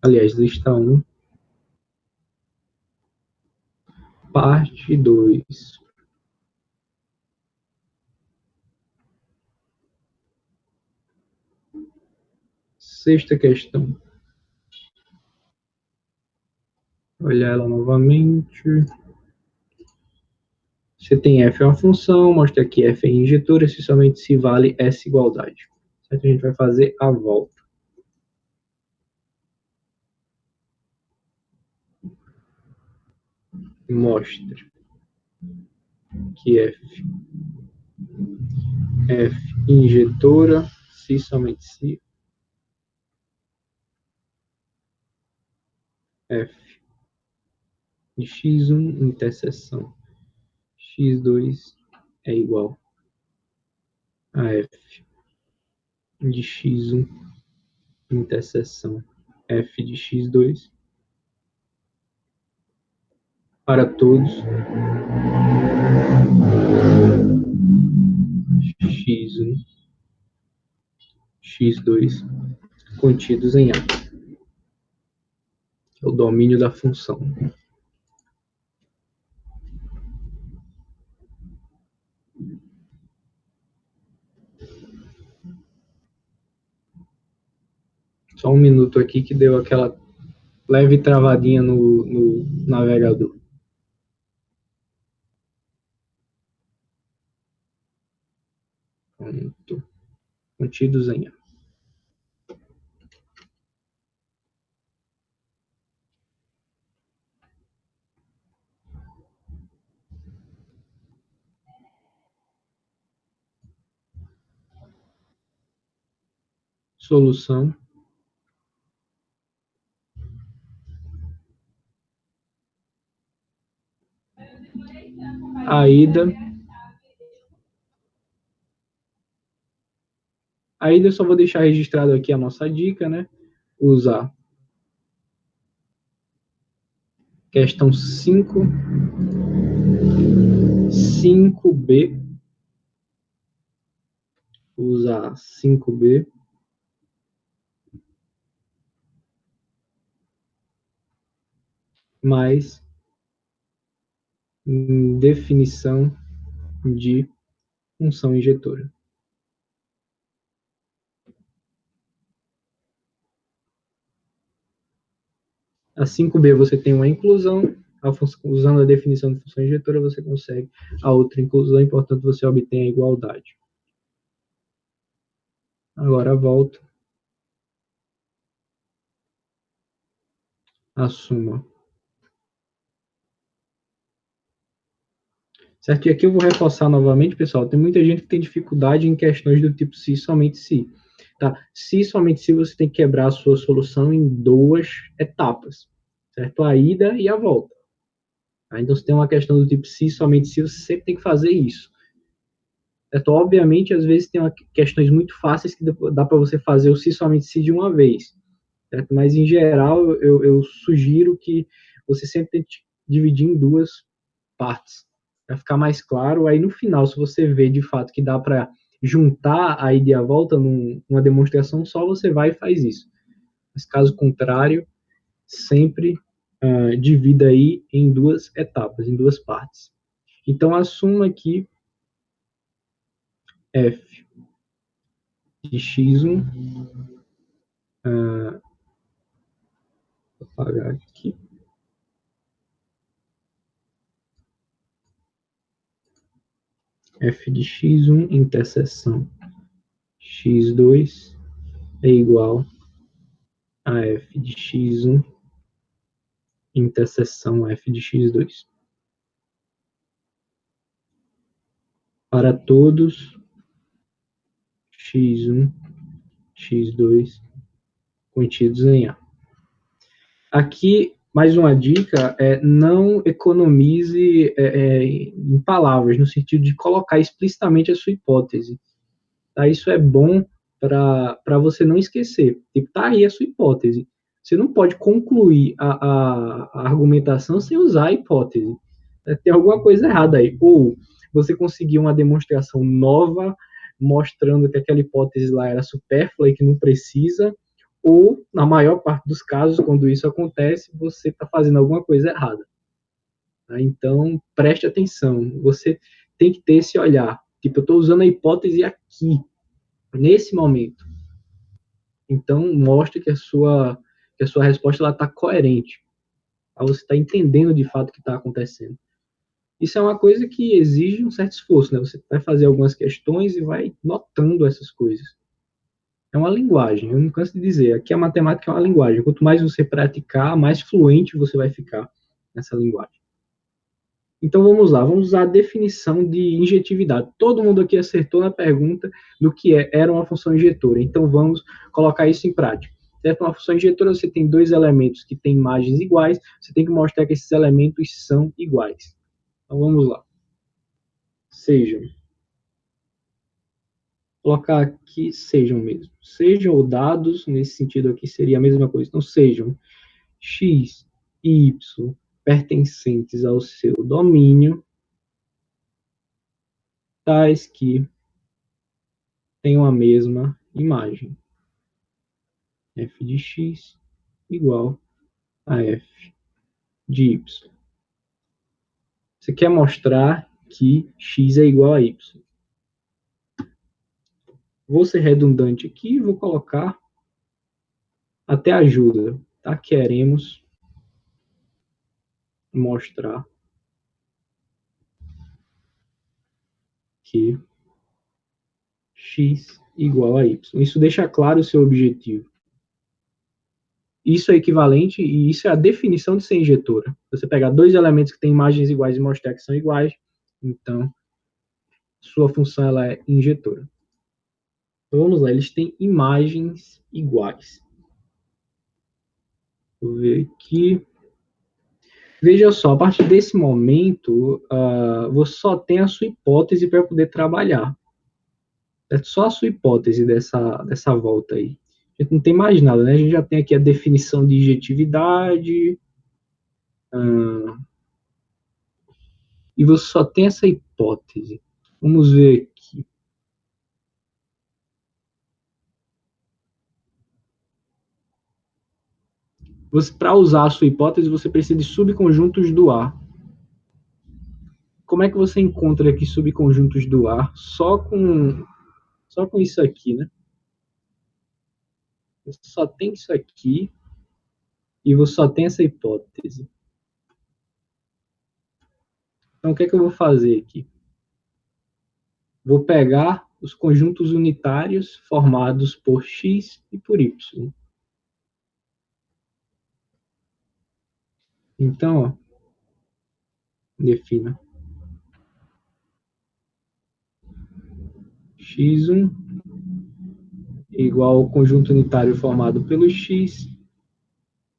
Aliás, lista 1, parte 2. Sexta questão. Olhar ela novamente. Você tem f é uma função, mostra que f é injetora, se somente se vale essa igualdade. Certo? A gente vai fazer a volta. Mostra que f injetora, se somente se f de x1 interseção x2 é igual a f de x1 interseção f de x2 para todos x1, x2 contidos em A, que é o domínio da função. Só um minuto aqui que deu aquela leve travadinha no navegador. Pronto. Contidos em A. Solução. A ida eu só vou deixar registrado aqui a nossa dica, né? Usar questão 5B. Usar 5B. Mais definição de função injetora. A 5B você tem uma inclusão, usando a definição de função injetora você consegue a outra inclusão e, portanto, você obtém a igualdade. Agora volto à suma. Certo? E aqui eu vou reforçar novamente, pessoal, tem muita gente que tem dificuldade em questões do tipo se, somente se. Tá? Se, somente se, você tem que quebrar a sua solução em duas etapas, certo? A ida e a volta. Tá? Então, se tem uma questão do tipo se, somente se, você sempre tem que fazer isso. Certo? Obviamente, às vezes tem questões muito fáceis que dá para você fazer o se, somente se de uma vez. Certo? Mas, em geral, eu sugiro que você sempre tente dividir em duas partes, para ficar mais claro. Aí no final, se você vê de fato que dá para juntar a ida e a volta numa demonstração só, você vai e faz isso. Mas caso contrário, sempre divida aí em duas etapas, em duas partes. Então, assuma aqui f de x1, vou apagar aqui, f de x1 interseção x2 é igual a f de x1 interseção f de x2. Para todos x1, x2 contidos em A. Aqui, mais uma dica, não economize em palavras, no sentido de colocar explicitamente a sua hipótese. Tá? Isso é bom para você não esquecer. Tipo, tá aí a sua hipótese. Você não pode concluir a argumentação sem usar a hipótese. Tem alguma coisa errada aí. Ou você conseguiu uma demonstração nova mostrando que aquela hipótese lá era supérflua e que não precisa, ou, na maior parte dos casos, quando isso acontece, você está fazendo alguma coisa errada. Tá? Então, preste atenção. Você tem que ter esse olhar. Tipo, eu estou usando a hipótese aqui, nesse momento. Então, mostre que a sua resposta está coerente. Tá? Você está entendendo de fato o que está acontecendo. Isso é uma coisa que exige um certo esforço, né? Você vai fazer algumas questões e vai notando essas coisas. É uma linguagem, eu não canso de dizer. Aqui a matemática é uma linguagem. Quanto mais você praticar, mais fluente você vai ficar nessa linguagem. Então vamos lá, vamos usar a definição de injetividade. Todo mundo aqui acertou na pergunta do que era uma função injetora. Então vamos colocar isso em prática. Certo? Uma função injetora, você tem dois elementos que têm imagens iguais, você tem que mostrar que esses elementos são iguais. Então vamos lá. Sejam. Colocar aqui sejam mesmo. Sejam ou dados, nesse sentido aqui seria a mesma coisa. Então sejam x e y pertencentes ao seu domínio, tais que tenham a mesma imagem. F de x igual a f de y. Você quer mostrar que x é igual a y. Vou ser redundante aqui e vou colocar até ajuda. Tá? Queremos mostrar que x igual a y. Isso deixa claro o seu objetivo. Isso é equivalente e isso é a definição de ser injetora. Você pegar dois elementos que têm imagens iguais e mostrar que são iguais, então sua função ela é injetora. Então vamos lá, eles têm imagens iguais. Vou ver aqui. Veja só, a partir desse momento, você só tem a sua hipótese para poder trabalhar. É só a sua hipótese dessa volta aí. A gente não tem mais nada, né? A gente já tem aqui a definição de injetividade, e você só tem essa hipótese. Vamos ver aqui. Para usar a sua hipótese, você precisa de subconjuntos do A. Como é que você encontra aqui subconjuntos do A? Só com isso aqui, né? Você só tem isso aqui e você só tem essa hipótese. Então, o que é que eu vou fazer aqui? Vou pegar os conjuntos unitários formados por x e por y. Então, ó, defina x1 igual ao conjunto unitário formado pelo x,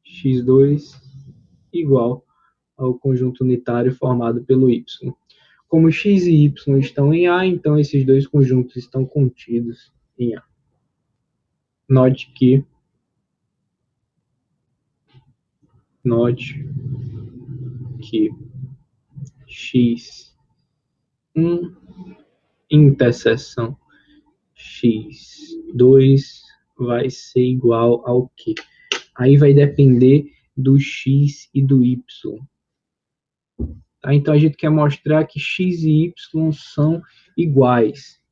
x2 igual ao conjunto unitário formado pelo y. Como x e y estão em A, então esses dois conjuntos estão contidos em A. Note que x1 interseção x2 vai ser igual ao quê? Aí vai depender do x e do y. Tá? Então a gente quer mostrar que x e y são iguais.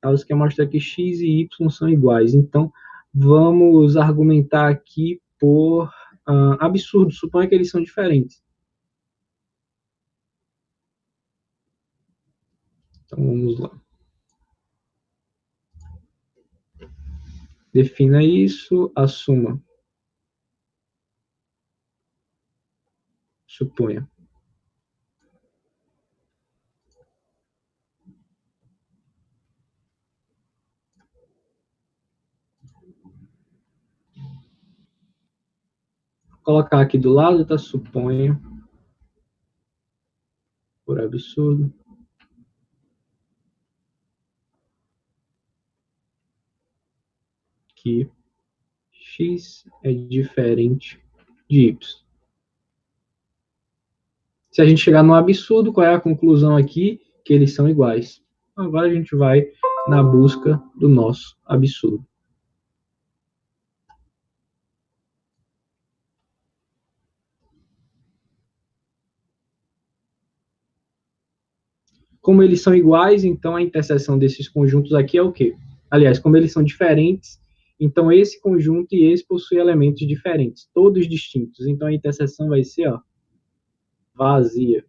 Tá? Você quer mostrar que x e y são iguais. Então vamos argumentar aqui por absurdo. Suponha que eles são diferentes. Então vamos lá. Defina isso, assuma. Suponha. Vou colocar aqui do lado, tá? Suponha. Por absurdo. Que x é diferente de y. Se a gente chegar no absurdo, qual é a conclusão aqui? Que eles são iguais. Agora a gente vai na busca do nosso absurdo. Como eles são iguais, então a interseção desses conjuntos aqui é o quê? Aliás, como eles são diferentes, então esse conjunto e esse possuem elementos diferentes, todos distintos. Então a interseção vai ser, ó, vazia.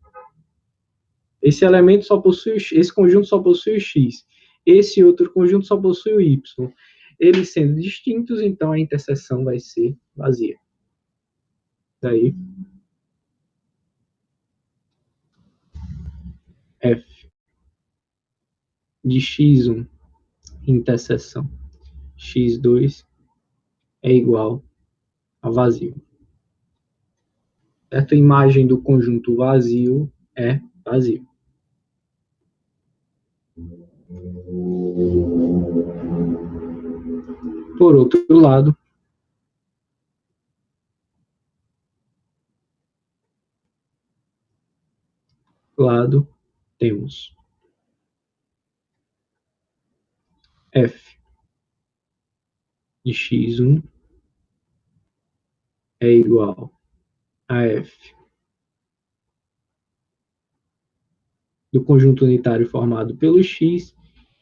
Esse elemento só possui, esse conjunto só possui o x. Esse outro conjunto só possui o y. Eles sendo distintos, então a interseção vai ser vazia. Daí, f de x1 interseção x2 é igual a vazio. Certo? A imagem do conjunto vazio é vazio. Por outro lado temos f de x1 é igual a f do conjunto unitário formado pelo x.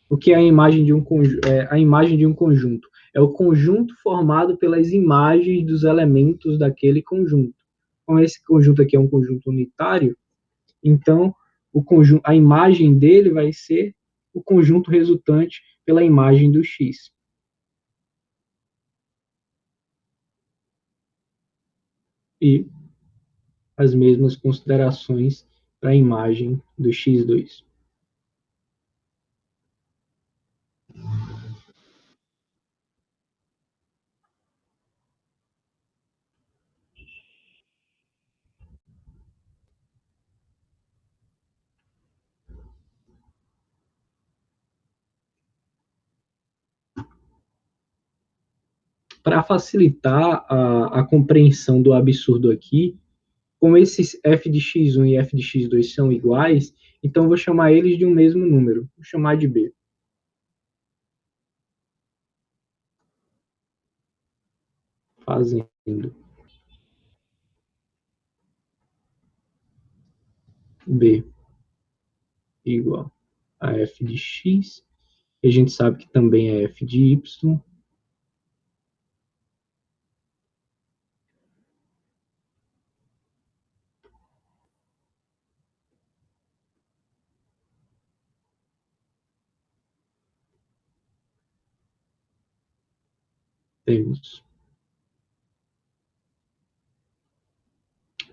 O que é a imagem de um conjunto? A imagem de um conjunto é o conjunto formado pelas imagens dos elementos daquele conjunto. Como esse conjunto aqui é um conjunto unitário, então o conjunto, a imagem dele vai ser o conjunto resultante pela imagem do x. E as mesmas considerações para a imagem do x2. Para facilitar a compreensão do absurdo aqui, como esses f de x1 e f de x2 são iguais, então eu vou chamar eles de um mesmo número. Vou chamar de b. Fazendo b igual a f de x, e a gente sabe que também é f de y, temos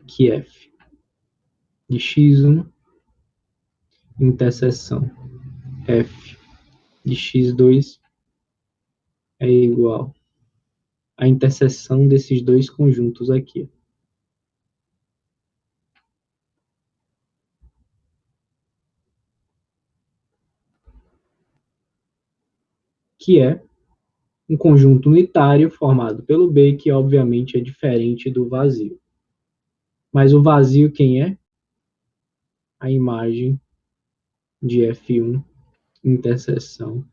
que f de x1 interseção f de x2 é igual à interseção desses dois conjuntos aqui, que é um conjunto unitário formado pelo B, que obviamente é diferente do vazio. Mas o vazio quem é? A imagem de F1 interseção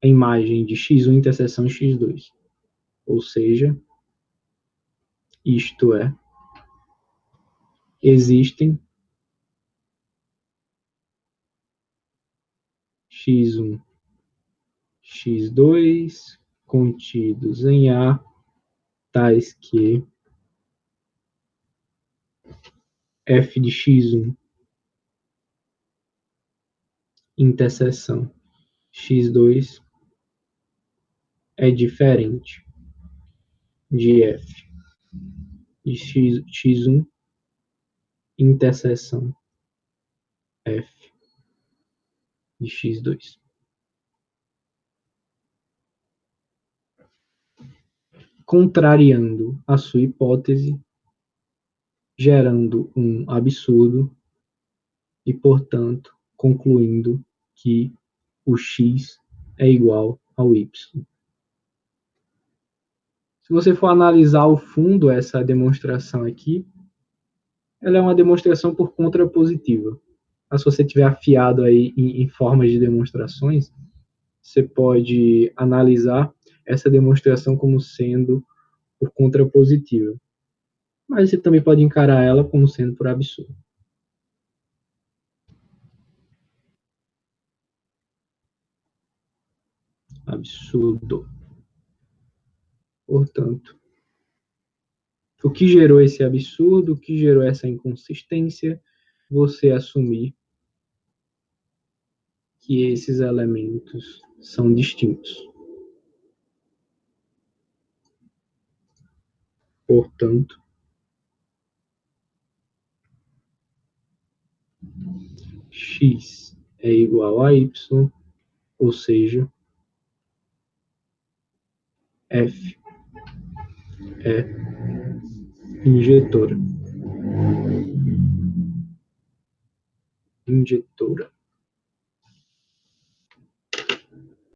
a imagem de x1 interseção x2. Ou seja, isto é, existem x1, x2 contidos em A, tais que f de x1 interseção x2 é diferente de f de x1 interseção f de x2. Contrariando a sua hipótese, gerando um absurdo e, portanto, concluindo que o x é igual ao y. Se você for analisar ao fundo essa demonstração aqui, ela é uma demonstração por contrapositiva. Mas se você tiver afiado aí em formas de demonstrações, você pode analisar essa demonstração como sendo por contrapositiva. Mas você também pode encarar ela como sendo por absurdo. absurdo. Portanto, o que gerou esse absurdo, o que gerou essa inconsistência, você assumir que esses elementos são distintos. Portanto, x é igual a y, ou seja, f é injetora. Injetora.